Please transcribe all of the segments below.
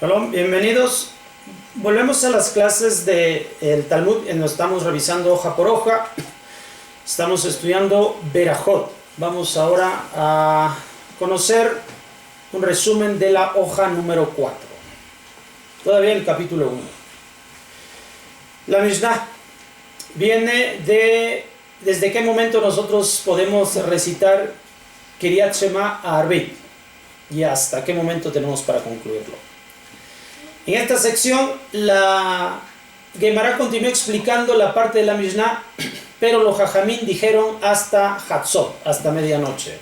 Shalom, bienvenidos. Volvemos a las clases del Talmud, en donde estamos revisando hoja por hoja. Estamos estudiando Berajot. Vamos ahora a conocer un resumen de la hoja número 4. Todavía el capítulo 1. La Mishnah viene de desde qué momento nosotros podemos recitar Kiryat Shema a Arbit y hasta qué momento tenemos para concluirlo. En esta sección la Gemara continúa explicando la parte de la Mishnah, pero los Jajamín dijeron hasta Hatzot, hasta medianoche.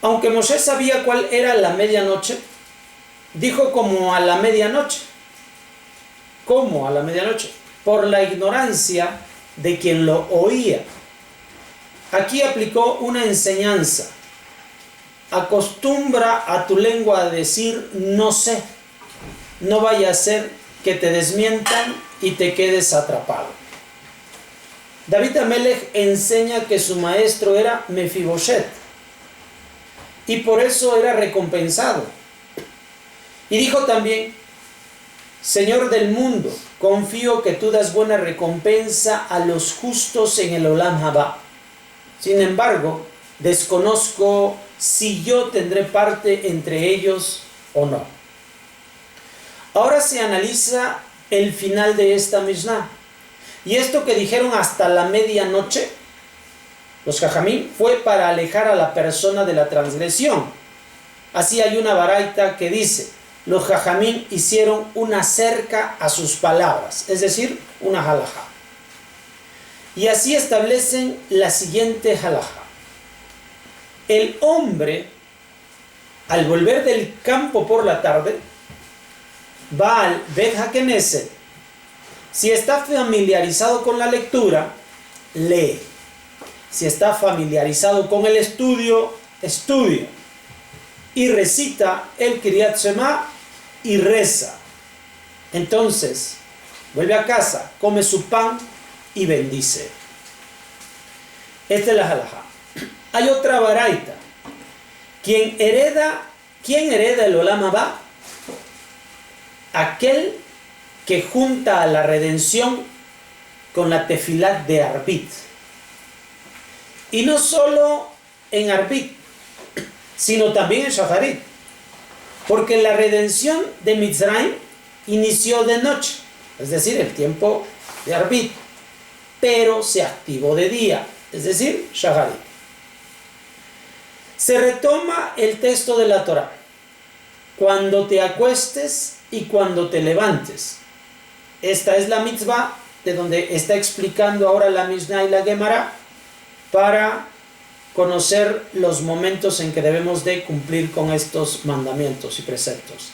Aunque Moshe sabía cuál era la medianoche, dijo como a la medianoche. ¿Cómo a la medianoche? Por la ignorancia de quien lo oía. Aquí aplicó una enseñanza. Acostumbra a tu lengua a decir no sé. No vaya a ser que te desmientan y te quedes atrapado. David Amelech enseña que su maestro era Mefiboshet y por eso era recompensado. Y dijo también: Señor del mundo, confío que tú das buena recompensa a los justos en el Olam Haba. Sin embargo, desconozco si yo tendré parte entre ellos o no. Ahora se analiza el final de esta Mishnah. Y esto que dijeron hasta la medianoche, los Jajamín, fue para alejar a la persona de la transgresión. Así hay una baraita que dice: los Jajamín hicieron una cerca a sus palabras, es decir, una halajá. Y así establecen la siguiente halajá. El hombre, al volver del campo por la tarde, va al Bet HaKnesset. Si está familiarizado con la lectura, lee. Si está familiarizado con el estudio, estudia. Y recita el Kiryat Shema y reza. Entonces, vuelve a casa, come su pan y bendice. Esta es la halajá. Hay otra baraita. ¿Quién hereda el Olam Haba? Aquel que junta a la redención con la tefilat de Arbit. Y no solo en Arbit, sino también en Shacharit. Porque la redención de Mitzrayim inició de noche, es decir, el tiempo de Arbit, pero se activó de día, es decir, Shacharit. Se retoma el texto de la Torah. Cuando te acuestes y cuando te levantes. Esta es la mitzvah de donde está explicando ahora la Mishnah y la Gemara para conocer los momentos en que debemos de cumplir con estos mandamientos y preceptos.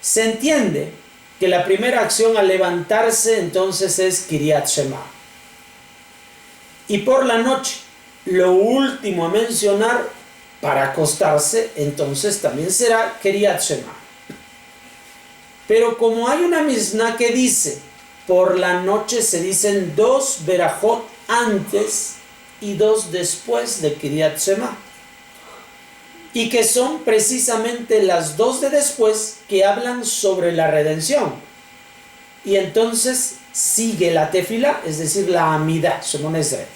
Se entiende que la primera acción al levantarse entonces es Kiryat Shema. Y por la noche, lo último a mencionar para acostarse entonces también será Kiryat Shema. Pero como hay una Mishnah que dice, por la noche se dicen 2 Berajot antes y 2 después de Kiryat Shema. Y que son precisamente las 2 de después que hablan sobre la redención. Y entonces sigue la tefila, es decir, la Amidah, Shemon Esrei.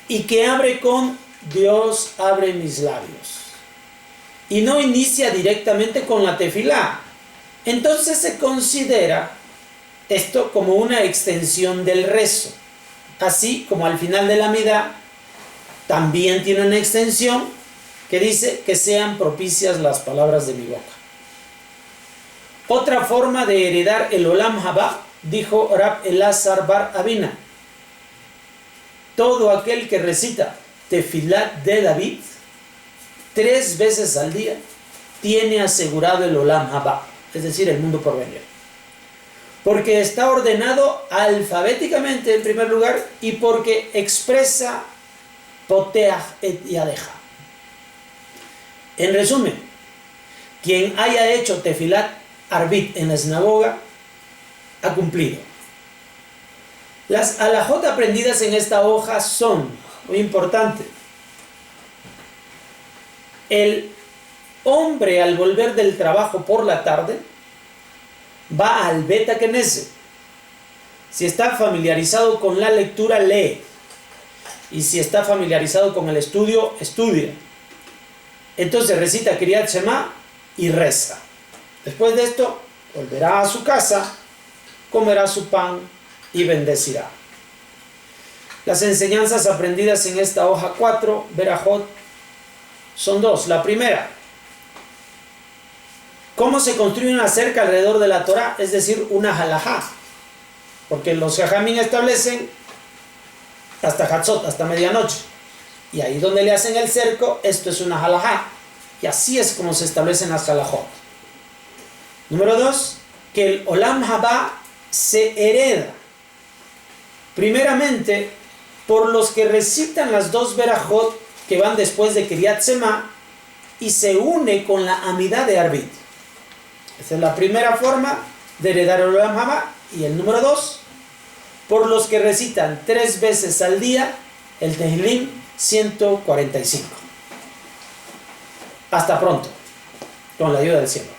Y que abre con Dios abre mis labios. Y no inicia directamente con la tefilá. Entonces se considera esto como una extensión del rezo. Así como al final de la Amidah también tiene una extensión que dice que sean propicias las palabras de mi boca. Otra forma de heredar el Olam Haba, dijo Rab Elazar bar Abina: todo aquel que recita Tefilat de David 3 veces al día tiene asegurado el Olam Haba, es decir, el mundo por venir. Porque está ordenado alfabéticamente en primer lugar y porque expresa Poteach et Yadeja. En resumen, quien haya hecho Tefilat Arbit en la sinagoga ha cumplido. Las alajot aprendidas en esta hoja son muy importantes. El hombre al volver del trabajo por la tarde va al Bet HaKnesset. Si está familiarizado con la lectura, lee. Y si está familiarizado con el estudio, estudia. Entonces recita Kriyat Shema y reza. Después de esto, volverá a su casa, comerá su pan y bendecirá. Las enseñanzas aprendidas en esta hoja 4, Berajot, son dos. La primera, cómo se construye una cerca alrededor de la Torah, es decir, una halajá. Porque los jajamín establecen hasta Hatzot, hasta medianoche. Y ahí donde le hacen el cerco, esto es una halajá. Y así es como se establecen las halajot. Número 2, que el Olam Haba se hereda. Primeramente, por los que recitan las dos Berajot que van después de Kriyat Shema y se une con la amidad de Arbit. Esa es la primera forma de heredar el Olam Haba. Y el número 2, por los que recitan 3 veces al día el Tehilim 145. Hasta pronto, con la ayuda del cielo.